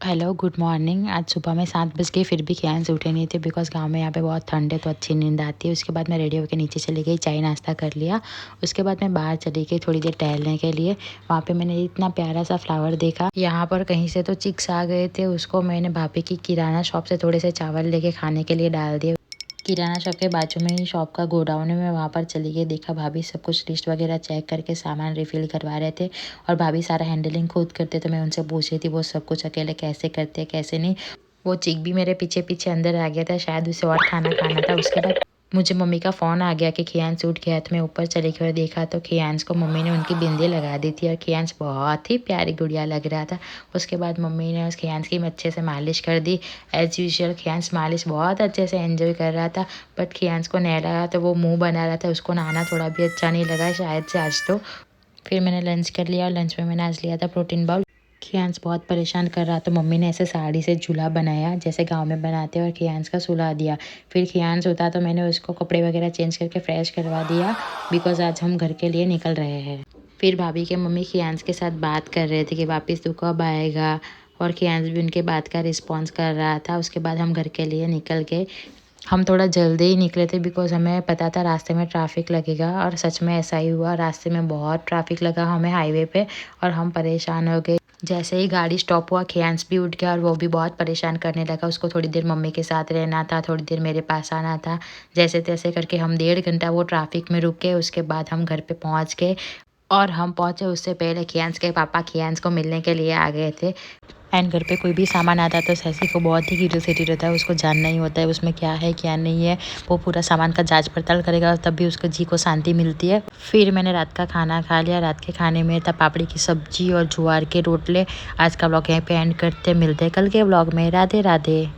Hello good morning. आज सुबह में 7 बज गई फिर भी खियान से उठे नहीं थे बिकॉज़ गांव में यहाँ पे बहुत ठंड है तो अच्छी नींद आती है। उसके बाद मैं रेडी होकर नीचे चली गई, चाय नाश्ता कर लिया। उसके बाद मैं बाहर चली गई थोड़ी देर टहलने के लिए। वहाँ पे मैंने इतना प्यारा सा फ्लावर देखा। यहाँ पर कहीं से तो चिक्स आ गए थे, उसको मैंने भाभी की किराना शॉप से थोड़े से चावल लेके खाने के लिए डाल दिए। किराना शॉप के बाजू में ही शॉप का गोडाउन है, मैं वहाँ पर चली गई। देखा भाभी सब कुछ लिस्ट वगैरह चेक करके सामान रिफ़िल करवा रहे थे और भाभी सारा हैंडलिंग खुद करते, तो मैं उनसे पूछ रही थी वो सब कुछ अकेले कैसे करते हैं कैसे नहीं। वो चिक भी मेरे पीछे पीछे अंदर आ गया था, शायद उसे और खाना खाना था। उसके बाद मुझे मम्मी का फ़ोन आ गया कि खियांश उठ गया, तो मैं ऊपर चली गई और देखा तो खियांश को मम्मी ने उनकी बिंदी लगा दी थी और खियांश बहुत ही प्यारी गुड़िया लग रहा था। उसके बाद मम्मी ने उस खियांश की अच्छे से मालिश कर दी। एज़ यूजुअल खियांश मालिश बहुत अच्छे से एंजॉय कर रहा था, बट खियांश को नहीं लगा तो वो मुँह बना रहा था, उसको नहाना थोड़ा भी अच्छा नहीं लगा शायद से आज तो। फिर मैंने लंच कर लिया और लंच में मैंने आज लिया था प्रोटीन बाउल। खियांश बहुत परेशान कर रहा तो मम्मी ने ऐसे साड़ी से झूला बनाया जैसे गांव में बनाते हैं और खियांश का सुला दिया। फिर खियांश होता तो मैंने उसको कपड़े वगैरह चेंज करके फ्रेश करवा दिया बिकॉज़ आज हम घर के लिए निकल रहे हैं। फिर भाभी के मम्मी खियांश के साथ बात कर रहे थे कि वापस तू कब आएगा, और खियांश भी उनके बात का रिस्पॉन्स कर रहा था। उसके बाद हम घर के लिए निकल गए। हम थोड़ा जल्दी ही निकले थे बिकॉज़ हमें पता था रास्ते में ट्रैफिक लगेगा, और सच में ऐसा ही हुआ। रास्ते में बहुत ट्रैफिक लगा हमें हाईवे पे और हम परेशान हो गए। जैसे ही गाड़ी स्टॉप हुआ खियांश भी उठ गया और वो भी बहुत परेशान करने लगा। उसको थोड़ी देर मम्मी के साथ रहना था, थोड़ी देर मेरे पास आना था। जैसे तैसे करके हम 1.5 घंटा वो ट्रैफिक में रुके। उसके बाद हम घर पे पहुंच गए और हम पहुंचे उससे पहले खियांश के पापा खियांश को मिलने के लिए आ गए थे। एंड घर पे कोई भी सामान आता है तो सैसी को बहुत ही क्यूरियोसिटी रहता है, उसको जानना ही होता है उसमें क्या है क्या नहीं है। वो पूरा सामान का जांच पड़ताल करेगा और तब भी उसको जी को शांति मिलती है। फिर मैंने रात का खाना खा लिया। रात के खाने में था पापड़ी की सब्जी और ज्वार के रोटले। आज का ब्लॉग यहीं पे एंड करते, मिलते हैं कल के ब्लॉग में। राधे राधे।